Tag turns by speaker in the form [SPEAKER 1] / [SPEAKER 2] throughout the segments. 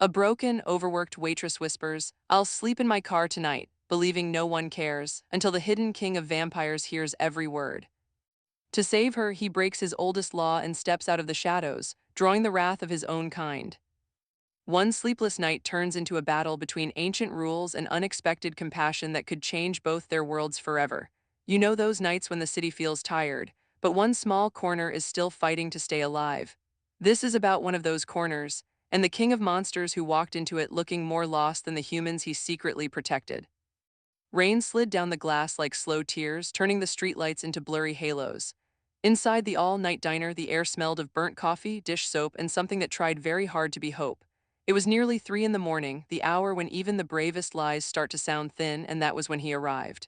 [SPEAKER 1] A broken, overworked waitress whispers, "I'll sleep in my car tonight," believing no one cares, until the hidden king of vampires hears every word. To save her, he breaks his oldest law and steps out of the shadows, drawing the wrath of his own kind. One sleepless night turns into a battle between ancient rules and unexpected compassion that could change both their worlds forever. You know those nights when the city feels tired, but one small corner is still fighting to stay alive. This is about one of those corners, and the king of monsters who walked into it looking more lost than the humans he secretly protected. Rain slid down the glass like slow tears, turning the streetlights into blurry halos. Inside the all-night diner, the air smelled of burnt coffee, dish soap, and something that tried very hard to be hope. It was nearly 3 in the morning, the hour when even the bravest lies start to sound thin, and that was when he arrived.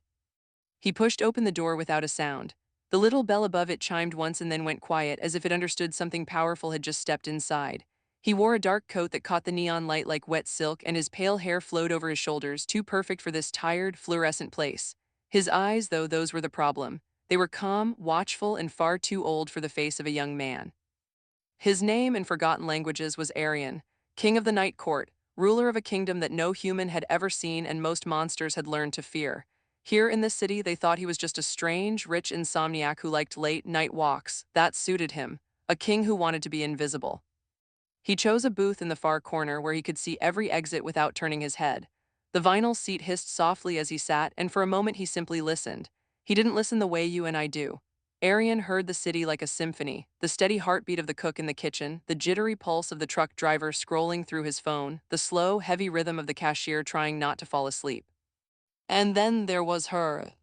[SPEAKER 1] He pushed open the door without a sound. The little bell above it chimed once and then went quiet, as if it understood something powerful had just stepped inside. He wore a dark coat that caught the neon light like wet silk, and his pale hair flowed over his shoulders, too perfect for this tired, fluorescent place. His eyes, though, those were the problem. They were calm, watchful, and far too old for the face of a young man. His name in forgotten languages was Arian, king of the Night Court, ruler of a kingdom that no human had ever seen and most monsters had learned to fear. Here in this city, they thought he was just a strange, rich insomniac who liked late night walks. That suited him, a king who wanted to be invisible. He chose a booth in the far corner where he could see every exit without turning his head. The vinyl seat hissed softly as he sat, and for a moment he simply listened. He didn't listen the way you and I do. Arian heard the city like a symphony, the steady heartbeat of the cook in the kitchen, the jittery pulse of the truck driver scrolling through his phone, the slow, heavy rhythm of the cashier trying not to fall asleep. And then there was her.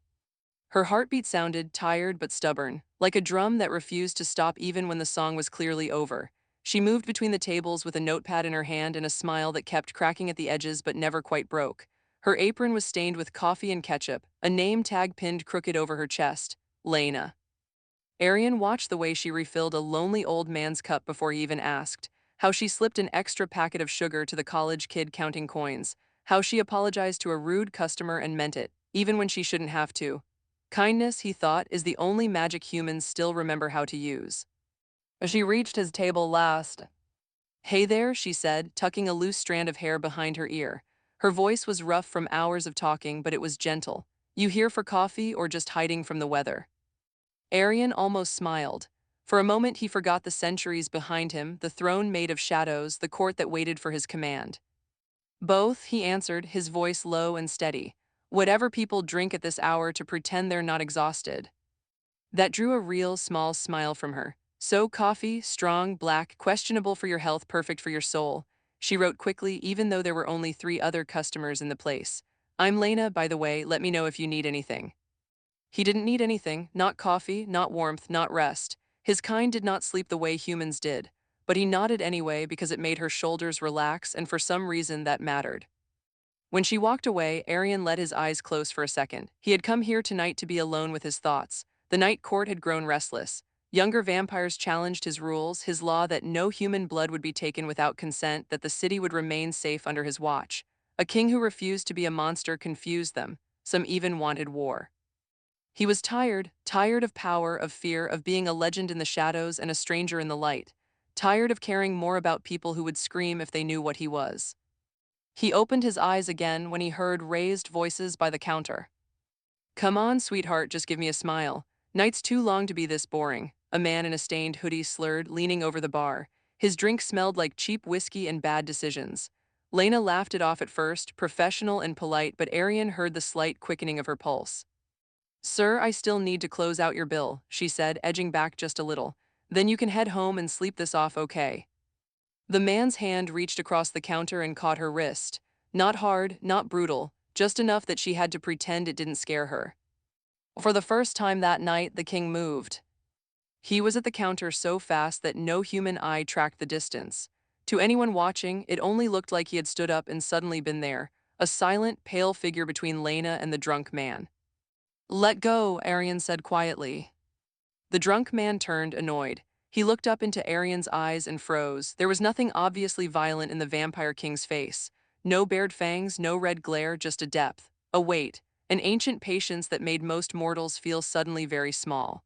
[SPEAKER 1] Her heartbeat sounded tired but stubborn, like a drum that refused to stop even when the song was clearly over. She moved between the tables with a notepad in her hand and a smile that kept cracking at the edges but never quite broke. Her apron was stained with coffee and ketchup, a name tag pinned crooked over her chest, Lena. Arian watched the way she refilled a lonely old man's cup before he even asked, how she slipped an extra packet of sugar to the college kid counting coins, how she apologized to a rude customer and meant it, even when she shouldn't have to. Kindness, he thought, is the only magic humans still remember how to use. She reached his table last. "Hey there," she said, tucking a loose strand of hair behind her ear. Her voice was rough from hours of talking, but it was gentle. "You here for coffee or just hiding from the weather?" Arian almost smiled. For a moment he forgot the centuries behind him, the throne made of shadows, the court that waited for his command. "Both," he answered, his voice low and steady. "Whatever people drink at this hour to pretend they're not exhausted." That drew a real small smile from her. "So coffee, strong, black, questionable for your health, perfect for your soul," she wrote quickly, even though there were only 3 other customers in the place. "I'm Lena, by the way, let me know if you need anything." He didn't need anything, not coffee, not warmth, not rest. His kind did not sleep the way humans did. But he nodded anyway because it made her shoulders relax, and for some reason that mattered. When she walked away, Arian let his eyes close for a second. He had come here tonight to be alone with his thoughts. The night court had grown restless. Younger vampires challenged his rules, his law that no human blood would be taken without consent, that the city would remain safe under his watch. A king who refused to be a monster confused them. Some even wanted war. He was tired of power, of fear, of being a legend in the shadows and a stranger in the light. Tired of caring more about people who would scream if they knew what he was. He opened his eyes again when he heard raised voices by the counter. "Come on, sweetheart, just give me a smile. Night's too long to be this boring." A man in a stained hoodie slurred, leaning over the bar. His drink smelled like cheap whiskey and bad decisions. Lena laughed it off at first, professional and polite, but Arian heard the slight quickening of her pulse. "Sir, I still need to close out your bill," she said, edging back just a little. "Then you can head home and sleep this off, okay?" The man's hand reached across the counter and caught her wrist. Not hard, not brutal, just enough that she had to pretend it didn't scare her. For the first time that night, the king moved. He was at the counter so fast that no human eye tracked the distance. To anyone watching, it only looked like he had stood up and suddenly been there, a silent, pale figure between Lena and the drunk man. "Let go," Arian said quietly. The drunk man turned, annoyed. He looked up into Arian's eyes and froze. There was nothing obviously violent in the vampire king's face. No bared fangs, no red glare, just a depth, a weight, an ancient patience that made most mortals feel suddenly very small.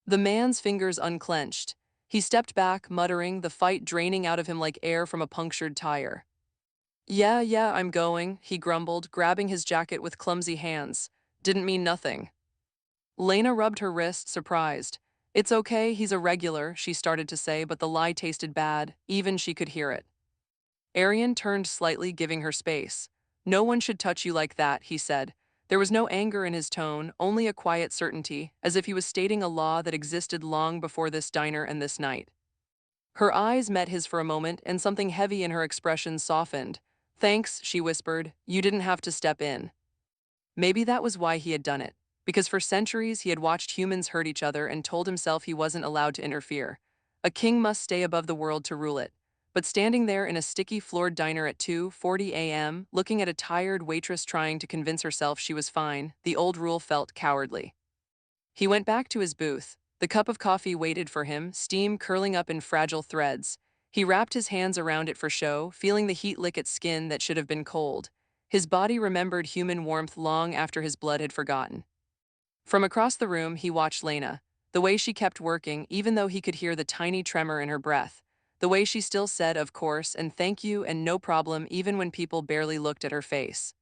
[SPEAKER 1] The man's fingers unclenched. He stepped back, muttering, the fight draining out of him like air from a punctured tire. Yeah, I'm going, he grumbled, grabbing his jacket with clumsy hands. Didn't mean nothing. Lena rubbed her wrist, surprised. It's okay, he's a regular, she started to say, but the lie tasted bad, even she could hear it. Arian turned slightly, giving her space. No one should touch you like that, he said. There was no anger in his tone, only a quiet certainty, as if he was stating a law that existed long before this diner and this night. Her eyes met his for a moment, and something heavy in her expression softened. Thanks, she whispered. You didn't have to step in. Maybe that was why he had done it. Because for centuries he had watched humans hurt each other and told himself he wasn't allowed to interfere. A king must stay above the world to rule it. But standing there in a sticky floored diner at 2:40 a.m., looking at a tired waitress trying to convince herself she was fine, the old rule felt cowardly. He went back to his booth. The cup of coffee waited for him, steam curling up in fragile threads. He wrapped his hands around it for show, feeling the heat lick at skin that should have been cold. His body remembered human warmth long after his blood had forgotten. From across the room, he watched Lena. The way she kept working, even though he could hear the tiny tremor in her breath. The way she still said, of course, and thank you, and no problem, even when people barely looked at her face.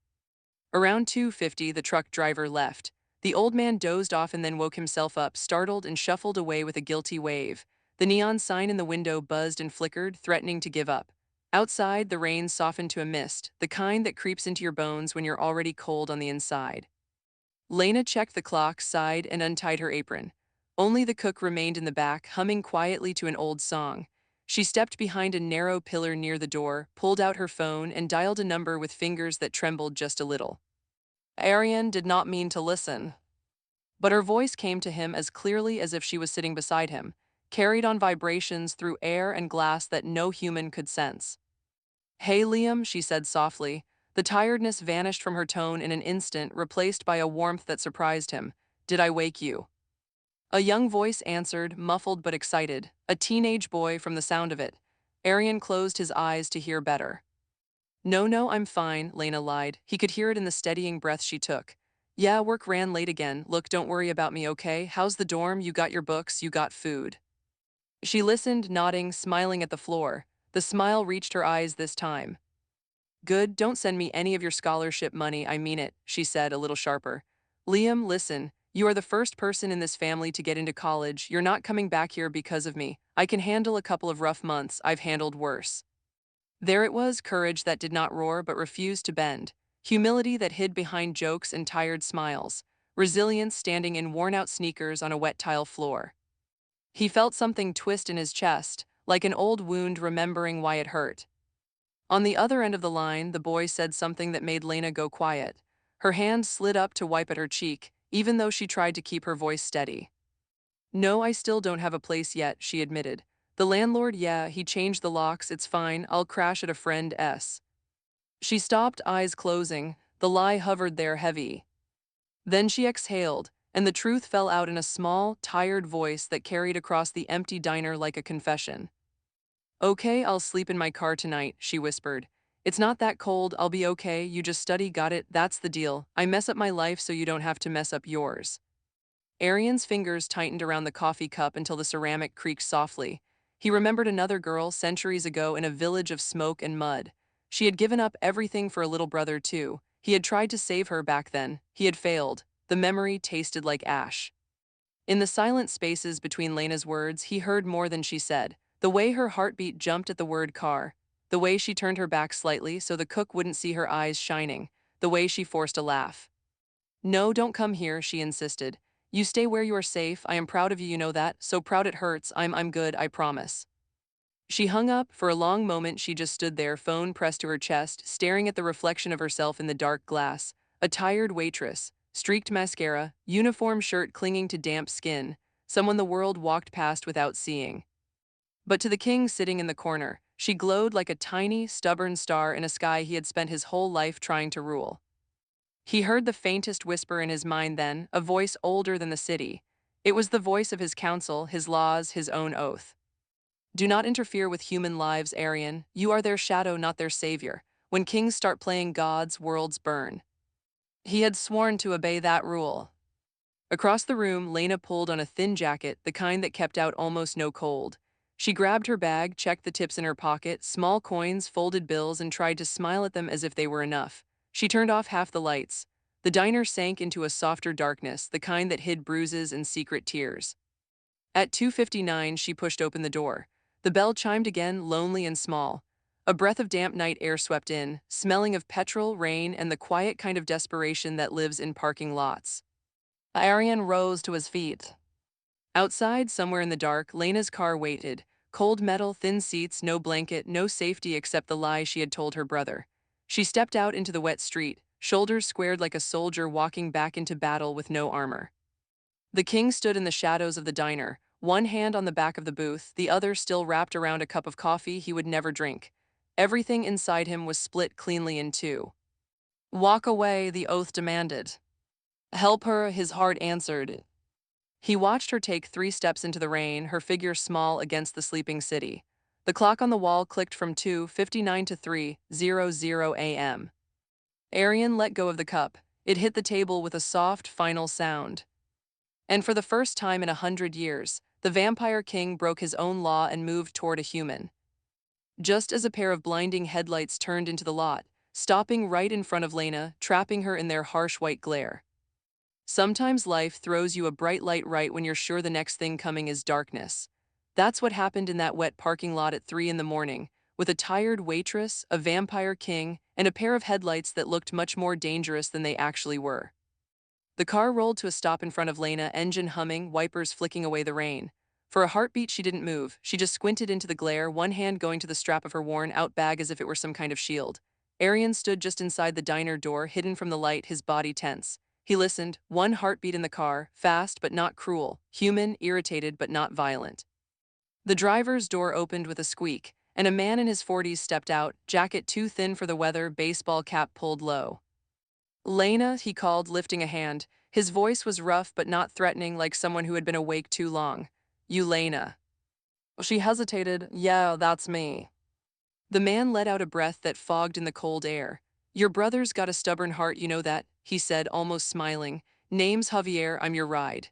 [SPEAKER 1] Around 2:50, the truck driver left. The old man dozed off and then woke himself up, startled, and shuffled away with a guilty wave. The neon sign in the window buzzed and flickered, threatening to give up. Outside, the rain softened to a mist, the kind that creeps into your bones when you're already cold on the inside. Lena checked the clock, sighed, and untied her apron. Only the cook remained in the back, humming quietly to an old song. She stepped behind a narrow pillar near the door, pulled out her phone, and dialed a number with fingers that trembled just a little. Arian did not mean to listen, but her voice came to him as clearly as if she was sitting beside him, carried on vibrations through air and glass that no human could sense. Hey, Liam, she said softly. The tiredness vanished from her tone in an instant, replaced by a warmth that surprised him. Did I wake you? A young voice answered, muffled but excited, a teenage boy from the sound of it. Arian closed his eyes to hear better. No, I'm fine, Lena lied. He could hear it in the steadying breath she took. Yeah, work ran late again. Look, don't worry about me, okay? How's the dorm? You got your books, you got food. She listened, nodding, smiling at the floor. The smile reached her eyes this time. Good, don't send me any of your scholarship money, I mean it, she said, a little sharper. Liam, listen, you are the first person in this family to get into college. You're not coming back here because of me. I can handle a couple of rough months. I've handled worse. There it was, courage that did not roar but refused to bend, humility that hid behind jokes and tired smiles, resilience standing in worn-out sneakers on a wet tile floor. He felt something twist in his chest, like an old wound remembering why it hurt. On the other end of the line, the boy said something that made Lena go quiet. Her hand slid up to wipe at her cheek, even though she tried to keep her voice steady. No, I still don't have a place yet, she admitted. The landlord, yeah, he changed the locks, it's fine, I'll crash at a friend's. She stopped, eyes closing, the lie hovered there heavy. Then she exhaled, and the truth fell out in a small, tired voice that carried across the empty diner like a confession. Okay, I'll sleep in my car tonight, she whispered. It's not that cold, I'll be okay, you just study, got it, that's the deal. I mess up my life so you don't have to mess up yours. Arian's fingers tightened around the coffee cup until the ceramic creaked softly. He remembered another girl centuries ago in a village of smoke and mud. She had given up everything for a little brother too. He had tried to save her back then. He had failed. The memory tasted like ash. In the silent spaces between Lena's words, he heard more than she said. The way her heartbeat jumped at the word car. The way she turned her back slightly so the cook wouldn't see her eyes shining. The way she forced a laugh. No, don't come here, she insisted. You stay where you are safe. I am proud of you, you know that. So proud it hurts. I'm good, I promise. She hung up. For a long moment she just stood there, phone pressed to her chest, staring at the reflection of herself in the dark glass. A tired waitress, streaked mascara, uniform shirt clinging to damp skin, someone the world walked past without seeing. But to the king sitting in the corner, she glowed like a tiny, stubborn star in a sky he had spent his whole life trying to rule. He heard the faintest whisper in his mind then, a voice older than the city. It was the voice of his council, his laws, his own oath. Do not interfere with human lives, Arian. You are their shadow, not their savior. When kings start playing gods, worlds burn. He had sworn to obey that rule. Across the room, Lena pulled on a thin jacket, the kind that kept out almost no cold. She grabbed her bag, checked the tips in her pocket, small coins, folded bills, and tried to smile at them as if they were enough. She turned off half the lights. The diner sank into a softer darkness, the kind that hid bruises and secret tears. At 2:59, she pushed open the door. The bell chimed again, lonely and small. A breath of damp night air swept in, smelling of petrol, rain, and the quiet kind of desperation that lives in parking lots. Arian rose to his feet. Outside, somewhere in the dark, Lena's car waited. Cold metal, thin seats, no blanket, no safety except the lie she had told her brother. She stepped out into the wet street, shoulders squared like a soldier walking back into battle with no armor. The king stood in the shadows of the diner, one hand on the back of the booth, the other still wrapped around a cup of coffee he would never drink. Everything inside him was split cleanly in two. "Walk away," the oath demanded. "Help her," his heart answered. He watched her take 3 steps into the rain, her figure small against the sleeping city. The clock on the wall clicked from 2:59 to 3:00 a.m. Arian let go of the cup. It hit the table with a soft, final sound. And for the first time in 100 years, the vampire king broke his own law and moved toward a human. Just as a pair of blinding headlights turned into the lot, stopping right in front of Lena, trapping her in their harsh white glare. Sometimes life throws you a bright light right when you're sure the next thing coming is darkness. That's what happened in that wet parking lot at 3 in the morning, with a tired waitress, a vampire king, and a pair of headlights that looked much more dangerous than they actually were. The car rolled to a stop in front of Lena, engine humming, wipers flicking away the rain. For a heartbeat, she didn't move. She just squinted into the glare, one hand going to the strap of her worn-out bag as if it were some kind of shield. Arian stood just inside the diner door, hidden from the light, his body tense. He listened, one heartbeat in the car, fast but not cruel, human, irritated but not violent. The driver's door opened with a squeak, and a man in his 40s stepped out, jacket too thin for the weather, baseball cap pulled low. "Lena," he called, lifting a hand. His voice was rough but not threatening, like someone who had been awake too long. "You Lena." She hesitated. "Yeah, that's me." The man let out a breath that fogged in the cold air. "Your brother's got a stubborn heart, you know that," he said, almost smiling. "Name's Javier, I'm your ride."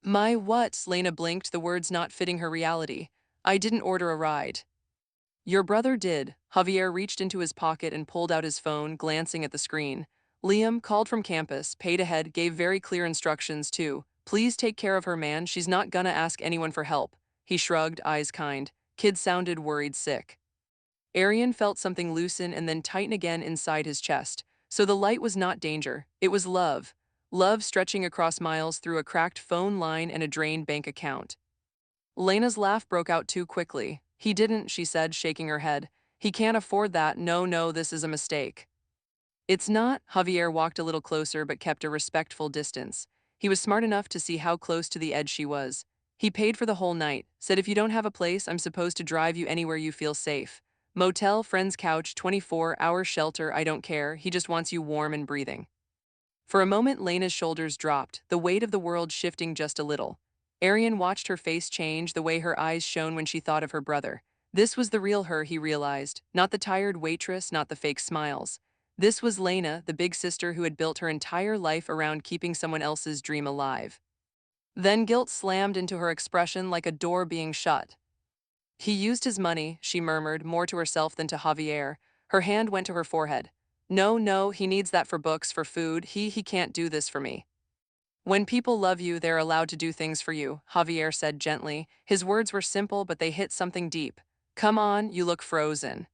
[SPEAKER 1] "My what?" Lena blinked, the words not fitting her reality. "I didn't order a ride." "Your brother did." Javier reached into his pocket and pulled out his phone, glancing at the screen. "Liam called from campus, paid ahead, gave very clear instructions, too. Please take care of her, man. She's not gonna ask anyone for help." He shrugged, eyes kind. Kid sounded worried sick. Arian felt something loosen and then tighten again inside his chest. So the light was not danger. It was love. Love stretching across miles through a cracked phone line and a drained bank account. Lena's laugh broke out too quickly. "He didn't," she said, shaking her head. "He can't afford that. No, no, this is a mistake." "It's not." Javier walked a little closer but kept a respectful distance. He was smart enough to see how close to the edge she was. "He paid for the whole night, said if you don't have a place, I'm supposed to drive you anywhere you feel safe. Motel, friend's couch, 24-hour shelter, I don't care. He just wants you warm and breathing." For a moment, Lena's shoulders dropped, the weight of the world shifting just a little. Arian watched her face change, the way her eyes shone when she thought of her brother. This was the real her, he realized, not the tired waitress, not the fake smiles. This was Lena, the big sister who had built her entire life around keeping someone else's dream alive. Then guilt slammed into her expression like a door being shut. "He used his money," she murmured, more to herself than to Javier. Her hand went to her forehead. "No, no, he needs that for books, for food. He can't do this for me." "When people love you, they're allowed to do things for you," Javier said gently. His words were simple, but they hit something deep. "Come on, you look frozen."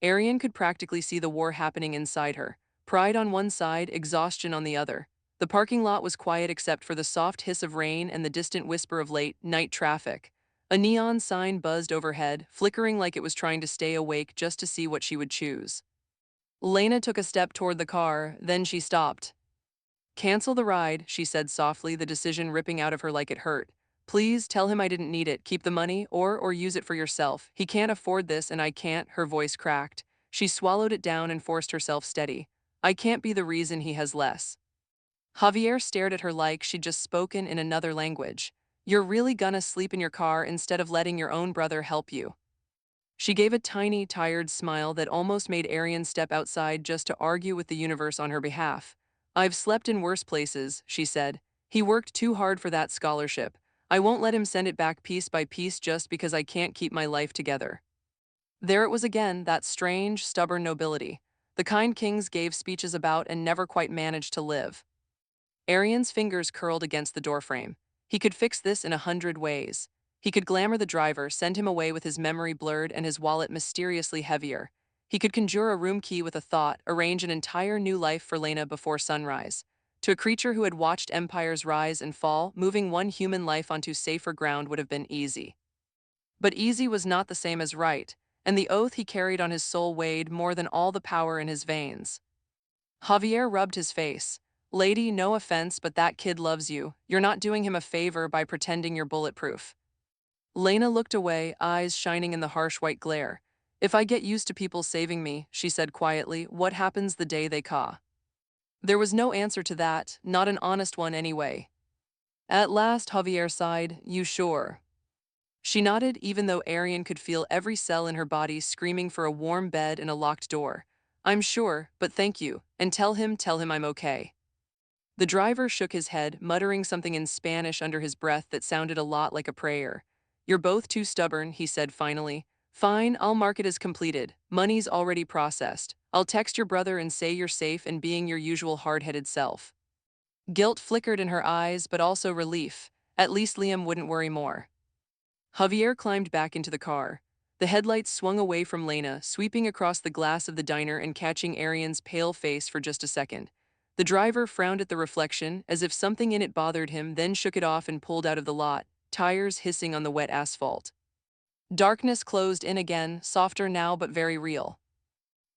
[SPEAKER 1] Arian could practically see the war happening inside her. Pride on one side, exhaustion on the other. The parking lot was quiet except for the soft hiss of rain and the distant whisper of late-night traffic. A neon sign buzzed overhead, flickering like it was trying to stay awake just to see what she would choose. Lena took a step toward the car, then she stopped. "Cancel the ride," she said softly, the decision ripping out of her like it hurt. "Please tell him I didn't need it. Keep the money, or use it for yourself. He can't afford this and I can't." Her voice cracked. She swallowed it down and forced herself steady. "I can't be the reason he has less." Javier stared at her like she'd just spoken in another language. "You're really gonna sleep in your car instead of letting your own brother help you?" She gave a tiny, tired smile that almost made Arian step outside just to argue with the universe on her behalf. "I've slept in worse places," she said. "He worked too hard for that scholarship. I won't let him send it back piece by piece just because I can't keep my life together. There it was again, that strange, stubborn nobility. The kind kings gave speeches about and never quite managed to live. Arian's fingers curled against the doorframe. He could fix this in 100 ways. He could glamour the driver, send him away with his memory blurred and his wallet mysteriously heavier. He could conjure a room key with a thought, arrange an entire new life for Lena before sunrise. To a creature who had watched empires rise and fall, moving one human life onto safer ground would have been easy. But easy was not the same as right, and the oath he carried on his soul weighed more than all the power in his veins. Javier rubbed his face. Lady, no offense, but that kid loves you. You're not doing him a favor by pretending you're bulletproof. Lena looked away, eyes shining in the harsh white glare. If I get used to people saving me, she said quietly, what happens the day they caw? There was no answer to that, not an honest one anyway. At last Javier sighed, you sure? She nodded, even though Arian could feel every cell in her body screaming for a warm bed and a locked door. I'm sure, but thank you, and tell him I'm okay. The driver shook his head, muttering something in Spanish under his breath that sounded a lot like a prayer. You're both too stubborn, he said finally. Fine, I'll mark it as completed. Money's already processed. I'll text your brother and say you're safe and being your usual hard-headed self. Guilt flickered in her eyes, but also relief. At least Liam wouldn't worry more. Javier climbed back into the car. The headlights swung away from Lena, sweeping across the glass of the diner and catching Arian's pale face for just a second. The driver frowned at the reflection, as if something in it bothered him, then shook it off and pulled out of the lot, tires hissing on the wet asphalt. Darkness closed in again, softer now but very real.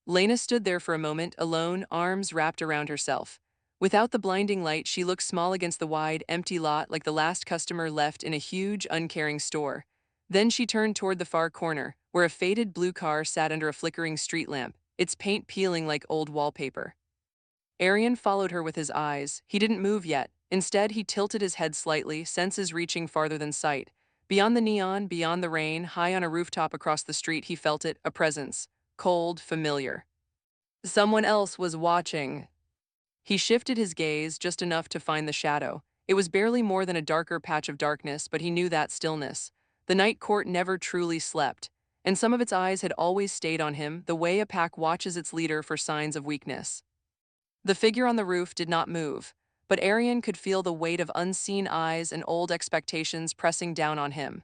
[SPEAKER 1] Lena stood there for a moment, alone, arms wrapped around herself. Without the blinding light, she looked small against the wide, empty lot, like the last customer left in a huge, uncaring store. Then she turned toward the far corner, where a faded blue car sat under a flickering street lamp, its paint peeling like old wallpaper. Arian followed her with his eyes. He didn't move yet. Instead, he tilted his head slightly, senses reaching farther than sight. Beyond the neon, beyond the rain, high on a rooftop across the street, he felt it, a presence. Cold, familiar. Someone else was watching. He shifted his gaze just enough to find the shadow. It was barely more than a darker patch of darkness, but he knew that stillness. The night court never truly slept, and some of its eyes had always stayed on him, the way a pack watches its leader for signs of weakness. The figure on the roof did not move, but Arian could feel the weight of unseen eyes and old expectations pressing down on him.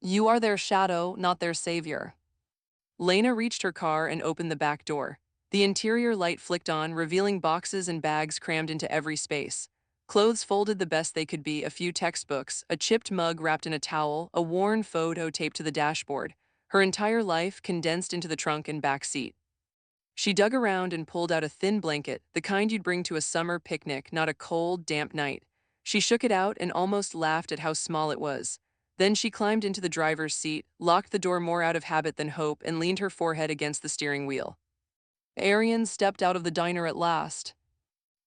[SPEAKER 1] You are their shadow, not their savior. Lena reached her car and opened the back door. The interior light flicked on, revealing boxes and bags crammed into every space. Clothes folded the best they could be, a few textbooks, a chipped mug wrapped in a towel, a worn photo taped to the dashboard. Her entire life condensed into the trunk and back seat. She dug around and pulled out a thin blanket, the kind you'd bring to a summer picnic, not a cold, damp night. She shook it out and almost laughed at how small it was. Then she climbed into the driver's seat, locked the door more out of habit than hope, and leaned her forehead against the steering wheel. Arian stepped out of the diner at last.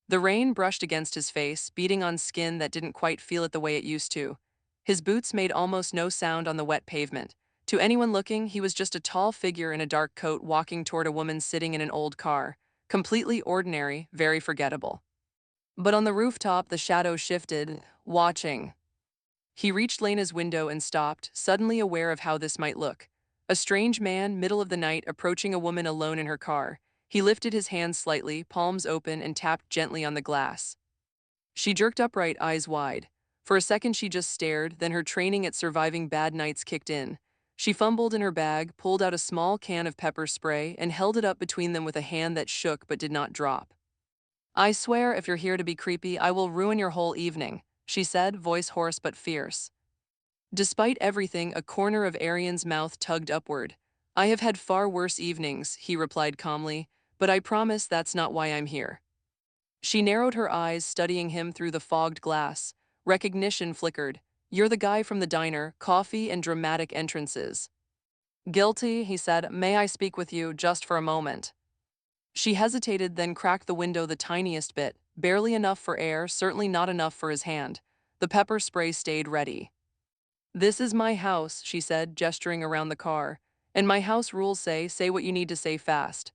[SPEAKER 1] The rain brushed against his face, beating on skin that didn't quite feel it the way it used to. His boots made almost no sound on the wet pavement. To anyone looking, he was just a tall figure in a dark coat walking toward a woman sitting in an old car. Completely ordinary, very forgettable. But on the rooftop, the shadow shifted, watching. He reached Lena's window and stopped, suddenly aware of how this might look. A strange man, middle of the night, approaching a woman alone in her car. He lifted his hands slightly, palms open, and tapped gently on the glass. She jerked upright, eyes wide. For a second she just stared, then her training at surviving bad nights kicked in. She fumbled in her bag, pulled out a small can of pepper spray, and held it up between them with a hand that shook but did not drop. I swear if you're here to be creepy, I will ruin your whole evening, she said, voice hoarse but fierce. Despite everything, a corner of Arian's mouth tugged upward. I have had far worse evenings, he replied calmly, but I promise that's not why I'm here. She narrowed her eyes, studying him through the fogged glass. Recognition flickered. You're the guy from the diner, coffee and dramatic entrances. Guilty, he said. May I speak with you just for a moment? She hesitated, then cracked the window the tiniest bit, barely enough for air, certainly not enough for his hand. The pepper spray stayed ready. This is my house, she said, gesturing around the car. And my house rules say what you need to say fast.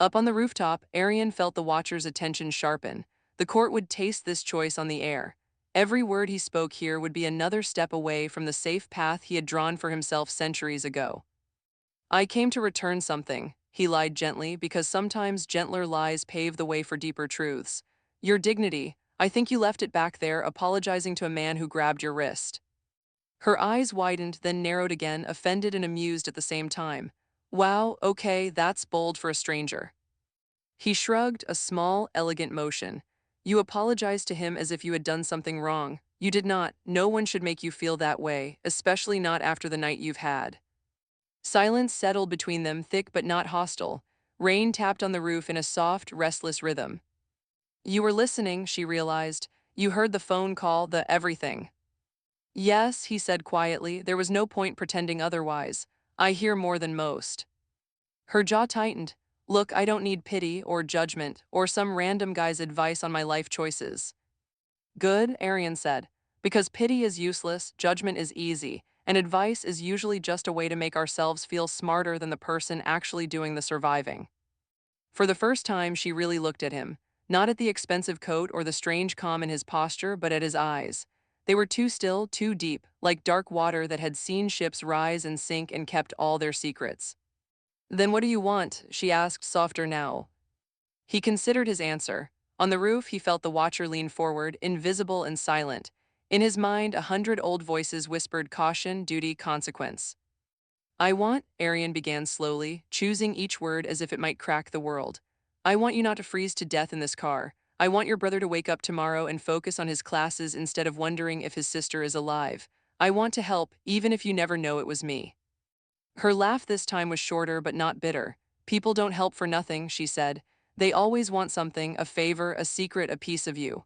[SPEAKER 1] Up on the rooftop, Arian felt the watcher's attention sharpen. The court would taste this choice on the air. Every word he spoke here would be another step away from the safe path he had drawn for himself centuries ago. I came to return something, he lied gently, because sometimes gentler lies pave the way for deeper truths. Your dignity, I think you left it back there apologizing to a man who grabbed your wrist. Her eyes widened, then narrowed again, offended and amused at the same time. Wow, okay, that's bold for a stranger. He shrugged, a small, elegant motion. You apologized to him as if you had done something wrong. You did not. No one should make you feel that way, especially not after the night you've had. Silence settled between them, thick but not hostile. Rain tapped on the roof in a soft, restless rhythm. You were listening, she realized. You heard the phone call, the everything. Yes, he said quietly. There was no point pretending otherwise. I hear more than most. Her jaw tightened. Look, I don't need pity or judgment or some random guy's advice on my life choices. Good, Arian said. Because pity is useless, judgment is easy, and advice is usually just a way to make ourselves feel smarter than the person actually doing the surviving. For the first time, she really looked at him, not at the expensive coat or the strange calm in his posture, but at his eyes. They were too still, too deep, like dark water that had seen ships rise and sink and kept all their secrets. Then what do you want? She asked, softer now. He considered his answer. On the roof, he felt the watcher lean forward, invisible and silent. In his mind, 100 old voices whispered caution, duty, consequence. I want, Arian began slowly, choosing each word as if it might crack the world. I want you not to freeze to death in this car. I want your brother to wake up tomorrow and focus on his classes instead of wondering if his sister is alive. I want to help, even if you never know it was me. Her laugh this time was shorter but not bitter. People don't help for nothing, she said. They always want something, a favor, a secret, a piece of you.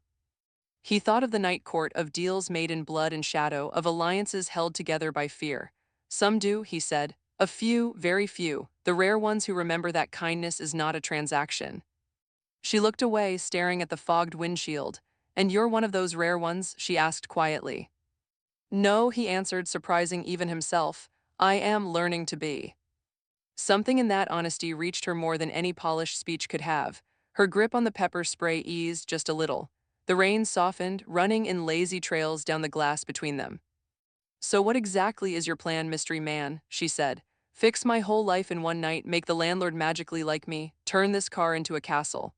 [SPEAKER 1] He thought of the night court, of deals made in blood and shadow, of alliances held together by fear. Some do, he said. A few, very few, the rare ones who remember that kindness is not a transaction. She looked away, staring at the fogged windshield. And you're one of those rare ones? She asked quietly. No, he answered, surprising even himself. I am learning to be. Something in that honesty reached her more than any polished speech could have. Her grip on the pepper spray eased just a little. The rain softened, running in lazy trails down the glass between them. So what exactly is your plan, mystery man? She said. Fix my whole life in one night, make the landlord magically like me, turn this car into a castle.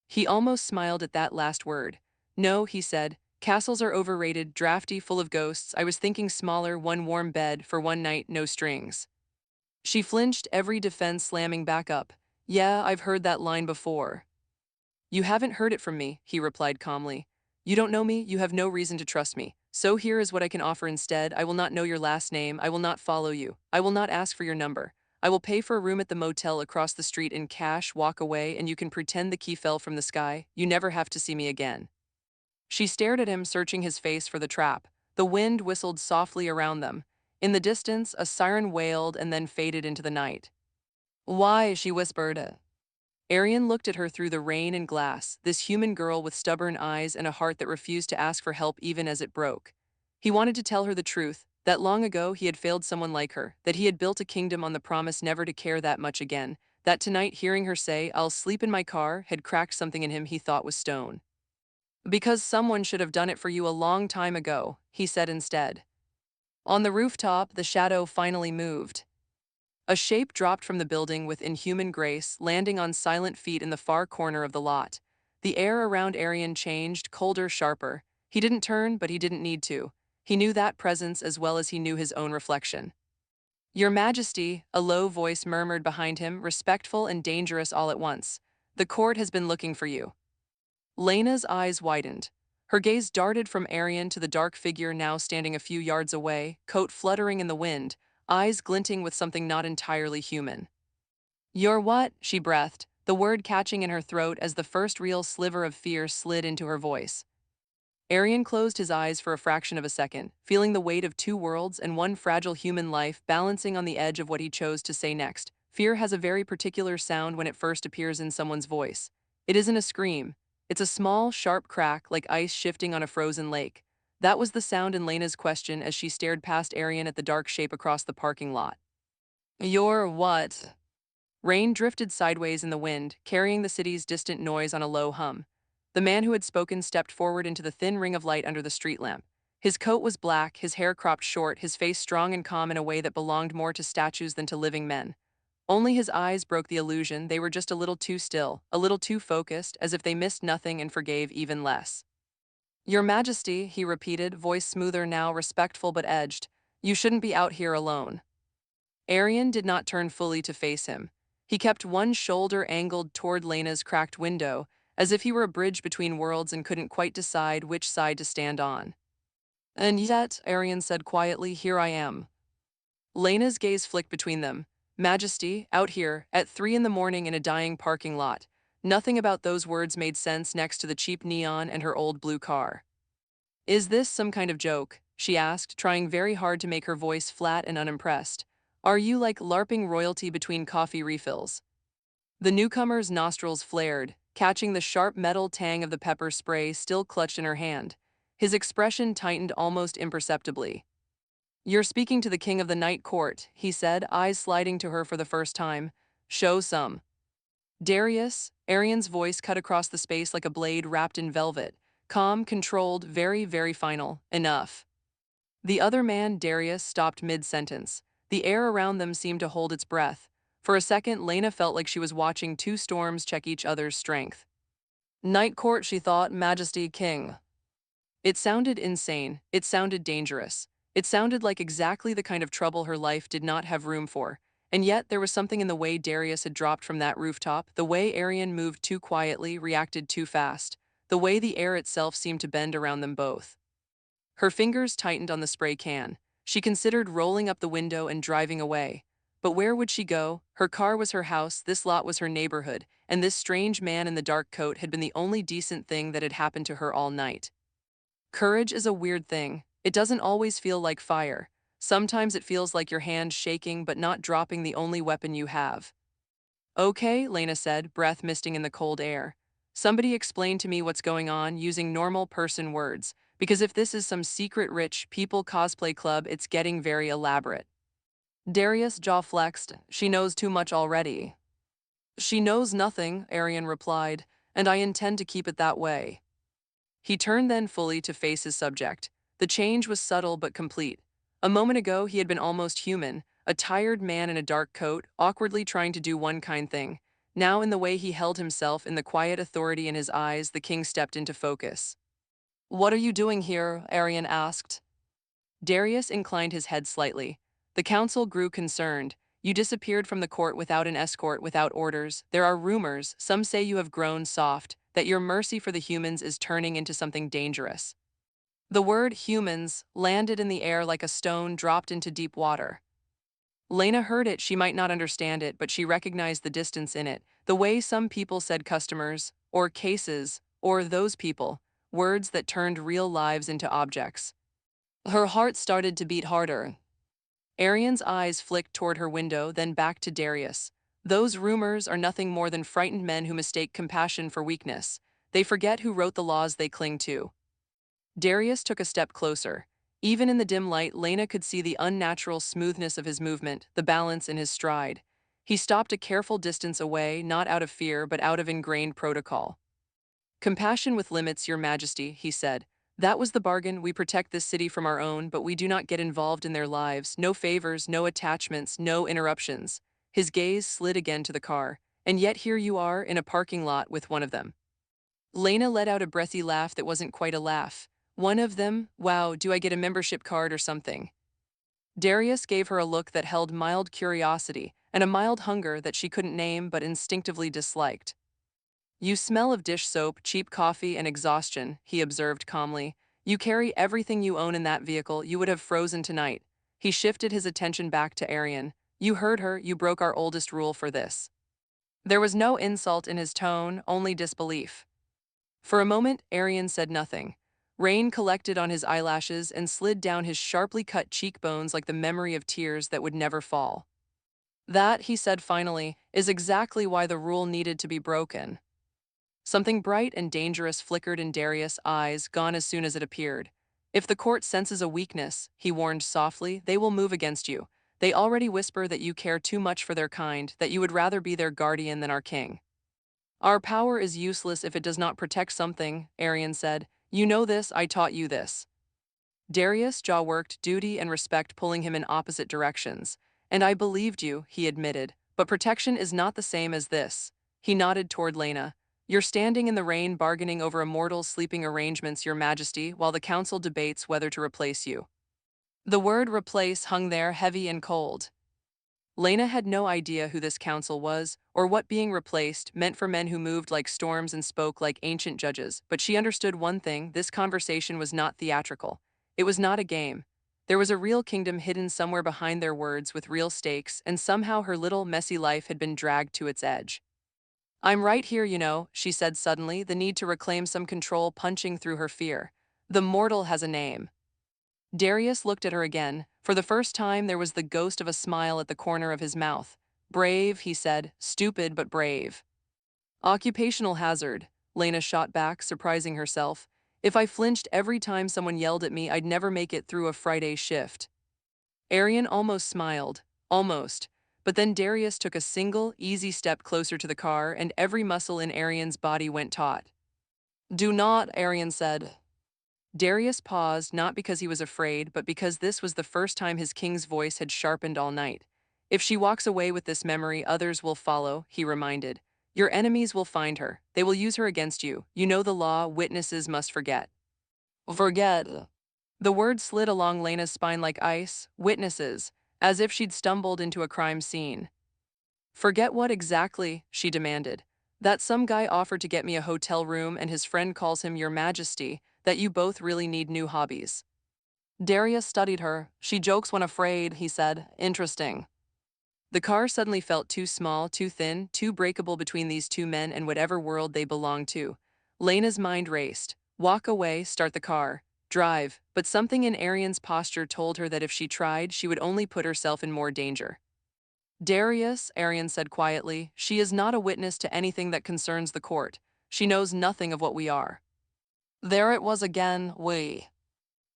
[SPEAKER 1] He almost smiled at that last word. No, he said. Castles are overrated, drafty, full of ghosts. I was thinking smaller, one warm bed, for one night, no strings. She flinched, every defense slamming back up. Yeah, I've heard that line before. You haven't heard it from me, he replied calmly. You don't know me, you have no reason to trust me. So here is what I can offer instead. I will not know your last name, I will not follow you, I will not ask for your number. I will pay for a room at the motel across the street in cash, walk away, and you can pretend the key fell from the sky. You never have to see me again. She stared at him, searching his face for the trap. The wind whistled softly around them. In the distance, a siren wailed and then faded into the night. Why? She whispered. Arian looked at her through the rain and glass, this human girl with stubborn eyes and a heart that refused to ask for help even as it broke. He wanted to tell her the truth, that long ago he had failed someone like her, that he had built a kingdom on the promise never to care that much again, that tonight hearing her say, I'll sleep in my car, had cracked something in him he thought was stone. Because someone should have done it for you a long time ago, he said instead. On the rooftop, the shadow finally moved. A shape dropped from the building with inhuman grace, landing on silent feet in the far corner of the lot. The air around Arian changed, colder, sharper. He didn't turn, but he didn't need to. He knew that presence as well as he knew his own reflection. Your Majesty, a low voice murmured behind him, respectful and dangerous all at once. The court has been looking for you. Lena's eyes widened. Her gaze darted from Arian to the dark figure now standing a few yards away, coat fluttering in the wind, eyes glinting with something not entirely human. You're what? She breathed, the word catching in her throat as the first real sliver of fear slid into her voice. Arian closed his eyes for a fraction of a second, feeling the weight of two worlds and one fragile human life balancing on the edge of what he chose to say next. Fear has a very particular sound when it first appears in someone's voice. It isn't a scream. It's a small, sharp crack like ice shifting on a frozen lake. That was the sound in Lena's question as she stared past Arian at the dark shape across the parking lot. You're what? Rain drifted sideways in the wind, carrying the city's distant noise on a low hum. The man who had spoken stepped forward into the thin ring of light under the street lamp. His coat was black, his hair cropped short, his face strong and calm in a way that belonged more to statues than to living men. Only his eyes broke the illusion. They were just a little too still, a little too focused, as if they missed nothing and forgave even less. "Your Majesty," he repeated, voice smoother now, respectful but edged. "You shouldn't be out here alone." Arian did not turn fully to face him. He kept one shoulder angled toward Lena's cracked window, as if he were a bridge between worlds and couldn't quite decide which side to stand on. "And yet," Arian said quietly, "here I am." Lena's gaze flicked between them. "Majesty, out here, at 3 in the morning in a dying parking lot." Nothing about those words made sense next to the cheap neon and her old blue car. "Is this some kind of joke?" she asked, trying very hard to make her voice flat and unimpressed. "Are you like LARPing royalty between coffee refills?" The newcomer's nostrils flared, catching the sharp metal tang of the pepper spray still clutched in her hand. His expression tightened almost imperceptibly. "You're speaking to the king of the night court," he said, eyes sliding to her for the first time. "Show some." "Darius," Arian's voice cut across the space like a blade wrapped in velvet. Calm, controlled, very, very final. "Enough." The other man, Darius, stopped mid-sentence. The air around them seemed to hold its breath. For a second, Lena felt like she was watching two storms check each other's strength. "Night court," she thought, "Majesty, king." It sounded insane. It sounded dangerous. It sounded like exactly the kind of trouble her life did not have room for. And yet, there was something in the way Darius had dropped from that rooftop, the way Arian moved too quietly, reacted too fast, the way the air itself seemed to bend around them both. Her fingers tightened on the spray can. She considered rolling up the window and driving away. But where would she go? Her car was her house, this lot was her neighborhood, and this strange man in the dark coat had been the only decent thing that had happened to her all night. Courage is a weird thing. It doesn't always feel like fire. Sometimes it feels like your hand shaking but not dropping the only weapon you have. "Okay," Lena said, breath misting in the cold air. "Somebody explain to me what's going on using normal person words, because if this is some secret rich people cosplay club, it's getting very elaborate." Darius' jaw flexed. "She knows too much already." "She knows nothing," Arian replied, "and I intend to keep it that way." He turned then fully to face his subject. The change was subtle but complete. A moment ago he had been almost human, a tired man in a dark coat, awkwardly trying to do one kind thing. Now in the way he held himself, in the quiet authority in his eyes, the king stepped into focus. "What are you doing here?" Arian asked. Darius inclined his head slightly. The council grew concerned. "You disappeared from the court without an escort, without orders. There are rumors, some say you have grown soft, that your mercy for the humans is turning into something dangerous." The word humans landed in the air like a stone dropped into deep water. Lena heard it. She might not understand it, but she recognized the distance in it, the way some people said customers, or cases, or those people, words that turned real lives into objects. Her heart started to beat harder. Arian's eyes flicked toward her window, then back to Darius. "Those rumors are nothing more than frightened men who mistake compassion for weakness. They forget who wrote the laws they cling to." Darius took a step closer. Even in the dim light, Lena could see the unnatural smoothness of his movement, the balance in his stride. He stopped a careful distance away, not out of fear, but out of ingrained protocol. "Compassion with limits, Your Majesty," he said. "That was the bargain. We protect this city from our own, but we do not get involved in their lives. No favors, no attachments, no interruptions." His gaze slid again to the car. "And yet here you are, in a parking lot with one of them." Lena let out a breathy laugh that wasn't quite a laugh. "One of them? Wow, do I get a membership card or something?" Darius gave her a look that held mild curiosity and a mild hunger that she couldn't name but instinctively disliked. "You smell of dish soap, cheap coffee, and exhaustion," he observed calmly. "You carry everything you own in that vehicle. You would have frozen tonight." He shifted his attention back to Arian. "You heard her. You broke our oldest rule for this." There was no insult in his tone, only disbelief. For a moment, Arian said nothing. Rain collected on his eyelashes and slid down his sharply cut cheekbones like the memory of tears that would never fall. "That," he said finally, "is exactly why the rule needed to be broken." Something bright and dangerous flickered in Darius' eyes, gone as soon as it appeared. "If the court senses a weakness," he warned softly, "they will move against you. They already whisper that you care too much for their kind, that you would rather be their guardian than our king." Our power is useless if it does not protect something, Arian said. You know this, I taught you this. Darius' jaw worked, duty and respect pulling him in opposite directions. And I believed you, he admitted, but protection is not the same as this. He nodded toward Lena. You're standing in the rain bargaining over a mortal's sleeping arrangements, your majesty, while the council debates whether to replace you. The word replace hung there heavy and cold. Lena had no idea who this council was, or what being replaced meant for men who moved like storms and spoke like ancient judges, but she understood one thing: this conversation was not theatrical. It was not a game. There was a real kingdom hidden somewhere behind their words with real stakes, and somehow her little, messy life had been dragged to its edge. I'm right here, you know, she said suddenly, the need to reclaim some control punching through her fear. The mortal has a name. Darius looked at her again. For the first time, there was the ghost of a smile at the corner of his mouth. Brave, he said, stupid but brave. Occupational hazard, Lena shot back, surprising herself. If I flinched every time someone yelled at me, I'd never make it through a Friday shift. Arian almost smiled. Almost. But then Darius took a single, easy step closer to the car, and every muscle in Arian's body went taut. Do not, Arian said. Darius paused, not because he was afraid, but because this was the first time his king's voice had sharpened all night. If she walks away with this memory, others will follow, he reminded. Your enemies will find her. They will use her against you. You know the law, witnesses must forget. Forget. The word slid along Lena's spine like ice. Witnesses, as if she'd stumbled into a crime scene. Forget what exactly? She demanded. That some guy offered to get me a hotel room and his friend calls him Your Majesty, that you both really need new hobbies. Darius studied her. She jokes when afraid, he said. Interesting. The car suddenly felt too small, too thin, too breakable between these two men and whatever world they belonged to. Lena's mind raced. Walk away, start the car, drive, but something in Arian's posture told her that if she tried, she would only put herself in more danger. Darius, Arian said quietly, she is not a witness to anything that concerns the court. She knows nothing of what we are. There it was again, we.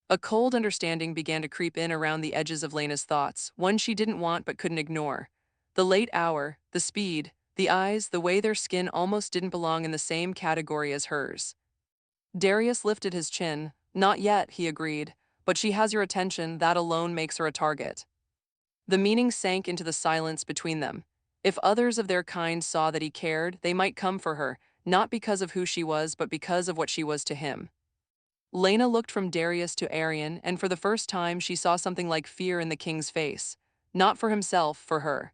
[SPEAKER 1] A cold understanding began to creep in around the edges of Lena's thoughts, one she didn't want but couldn't ignore. The late hour, the speed, the eyes, the way their skin almost didn't belong in the same category as hers. Darius lifted his chin. Not yet, he agreed, but she has your attention, that alone makes her a target. The meaning sank into the silence between them. If others of their kind saw that he cared, they might come for her, not because of who she was, but because of what she was to him. Lena looked from Darius to Arian, and for the first time she saw something like fear in the king's face. Not for himself, for her.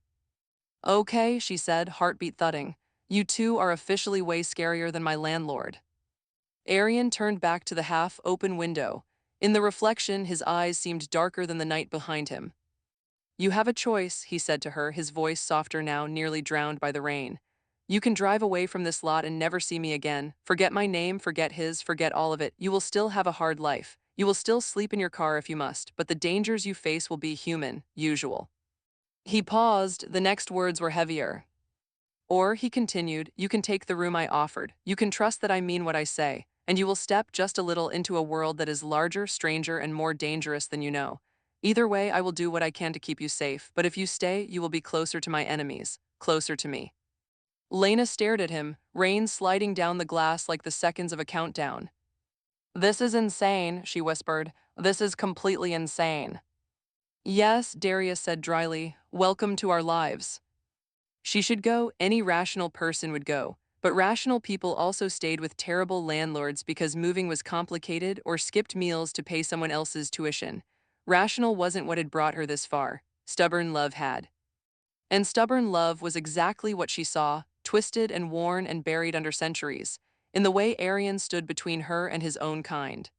[SPEAKER 1] Okay, she said, heartbeat thudding. You two are officially way scarier than my landlord. Arian turned back to the half-open window. In the reflection, his eyes seemed darker than the night behind him. You have a choice, he said to her, his voice softer now, nearly drowned by the rain. You can drive away from this lot and never see me again. Forget my name, forget his, forget all of it. You will still have a hard life. You will still sleep in your car if you must, but the dangers you face will be human, usual. He paused, the next words were heavier. Or, he continued, you can take the room I offered. You can trust that I mean what I say, and you will step just a little into a world that is larger, stranger, and more dangerous than you know. Either way, I will do what I can to keep you safe, but if you stay, you will be closer to my enemies, closer to me. Lena stared at him, rain sliding down the glass like the seconds of a countdown. This is insane, she whispered. This is completely insane. Yes, Darius said dryly, welcome to our lives. She should go, any rational person would go, but rational people also stayed with terrible landlords because moving was complicated or skipped meals to pay someone else's tuition. Rational wasn't what had brought her this far, stubborn love had. And stubborn love was exactly what she saw, twisted and worn and buried under centuries, in the way Arian stood between her and his own kind.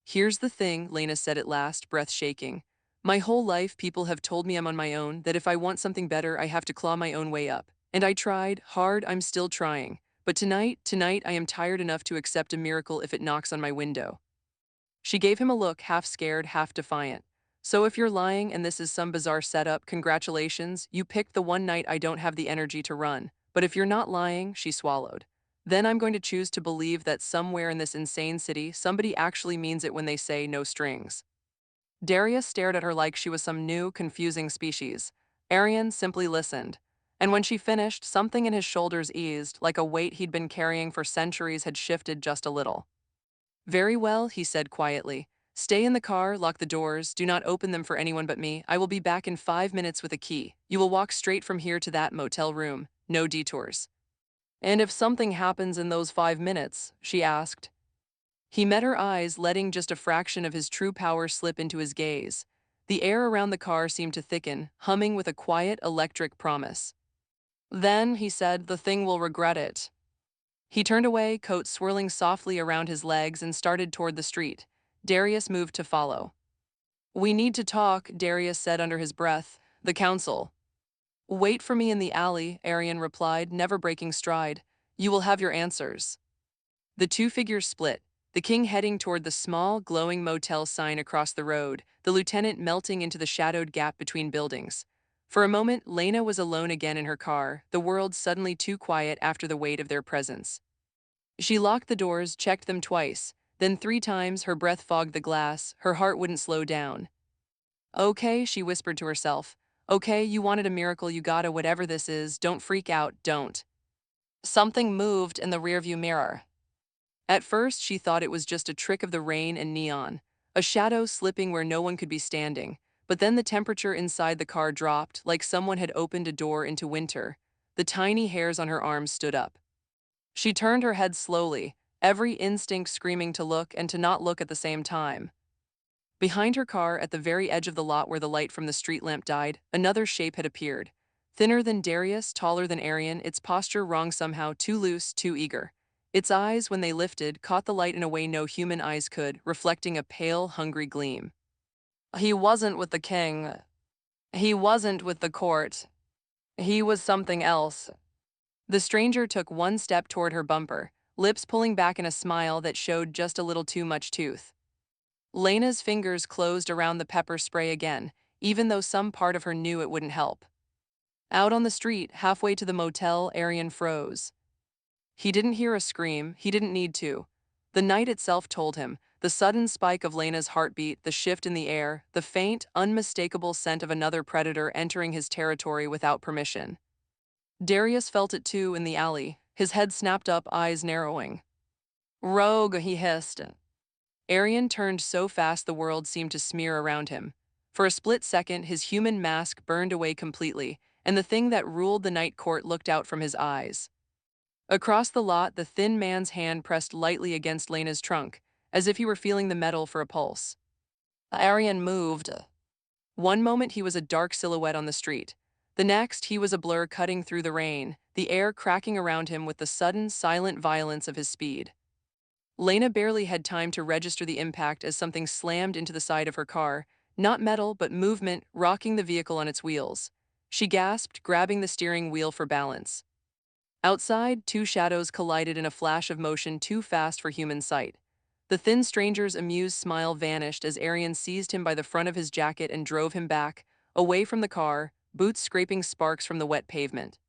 [SPEAKER 1] Here's the thing, Lena said at last, breath shaking. My whole life people have told me I'm on my own, that if I want something better I have to claw my own way up. And I tried, hard, I'm still trying. But tonight I am tired enough to accept a miracle if it knocks on my window. She gave him a look, half scared, half defiant. So if you're lying and this is some bizarre setup, congratulations, you picked the one night I don't have the energy to run. But if you're not lying, she swallowed. Then I'm going to choose to believe that somewhere in this insane city, somebody actually means it when they say no strings. Darius stared at her like she was some new, confusing species. Arian simply listened. And when she finished, something in his shoulders eased, like a weight he'd been carrying for centuries had shifted just a little. Very well, he said quietly. Stay in the car, lock the doors, do not open them for anyone but me. I will be back in 5 minutes with a key. You will walk straight from here to that motel room, no detours. And if something happens in those 5 minutes, she asked. He met her eyes, letting just a fraction of his true power slip into his gaze. The air around the car seemed to thicken, humming with a quiet, electric promise. Then, he said, the thing will regret it. He turned away, coat swirling softly around his legs, and started toward the street. Darius moved to follow. We need to talk, Darius said under his breath. The council. Wait for me in the alley, Arian replied, never breaking stride. You will have your answers. The two figures split, the king heading toward the small, glowing motel sign across the road, the lieutenant melting into the shadowed gap between buildings. For a moment, Lena was alone again in her car, the world suddenly too quiet after the weight of their presence. She locked the doors, checked them twice, then 3 times. Her breath fogged the glass, her heart wouldn't slow down. Okay, she whispered to herself. Okay, you wanted a miracle, you gotta, whatever this is, don't freak out, don't. Something moved in the rearview mirror. At first, she thought it was just a trick of the rain and neon, a shadow slipping where no one could be standing. But then the temperature inside the car dropped, like someone had opened a door into winter. The tiny hairs on her arms stood up. She turned her head slowly, every instinct screaming to look and to not look at the same time. Behind her car, at the very edge of the lot where the light from the street lamp died, another shape had appeared. Thinner than Darius, taller than Arian, its posture wrong somehow, too loose, too eager. Its eyes, when they lifted, caught the light in a way no human eyes could, reflecting a pale, hungry gleam. He wasn't with the king. He wasn't with the court. He was something else. The stranger took one step toward her bumper, lips pulling back in a smile that showed just a little too much tooth. Lena's fingers closed around the pepper spray again, even though some part of her knew it wouldn't help. Out on the street, halfway to the motel, Arian froze. He didn't hear a scream, he didn't need to. The night itself told him, the sudden spike of Lena's heartbeat, the shift in the air, the faint, unmistakable scent of another predator entering his territory without permission. Darius felt it too in the alley, his head snapped up, eyes narrowing. Rogue, he hissed. Arian turned so fast the world seemed to smear around him. For a split second, his human mask burned away completely, and the thing that ruled the night court looked out from his eyes. Across the lot, the thin man's hand pressed lightly against Lena's trunk, as if he were feeling the metal for a pulse. Arian moved. One moment he was a dark silhouette on the street. The next, he was a blur cutting through the rain, the air cracking around him with the sudden, silent violence of his speed. Lena barely had time to register the impact as something slammed into the side of her car, not metal but movement, rocking the vehicle on its wheels. She gasped, grabbing the steering wheel for balance. Outside, 2 shadows collided in a flash of motion too fast for human sight. The thin stranger's amused smile vanished as Arian seized him by the front of his jacket and drove him back, away from the car, boots scraping sparks from the wet pavement.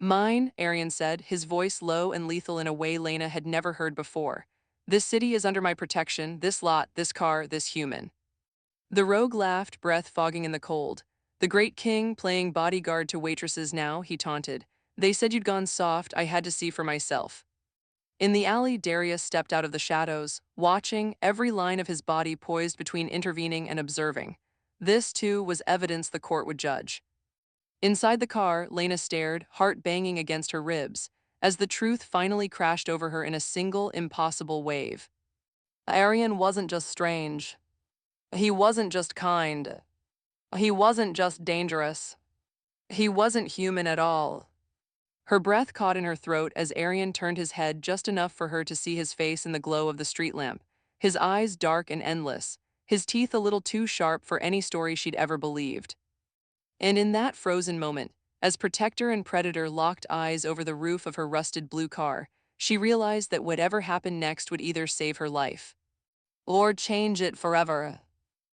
[SPEAKER 1] Mine, Arian said, his voice low and lethal in a way Lena had never heard before. This city is under my protection, this lot, this car, this human. The rogue laughed, breath fogging in the cold. The great king playing bodyguard to waitresses now, he taunted. They said you'd gone soft, I had to see for myself. In the alley, Darius stepped out of the shadows, watching, every line of his body poised between intervening and observing. This, too, was evidence the court would judge. Inside the car, Lena stared, heart banging against her ribs, as the truth finally crashed over her in a single, impossible wave. Arian wasn't just strange. He wasn't just kind. He wasn't just dangerous. He wasn't human at all. Her breath caught in her throat as Arian turned his head just enough for her to see his face in the glow of the street lamp, his eyes dark and endless, his teeth a little too sharp for any story she'd ever believed. And in that frozen moment, as protector and predator locked eyes over the roof of her rusted blue car, she realized that whatever happened next would either save her life or change it forever.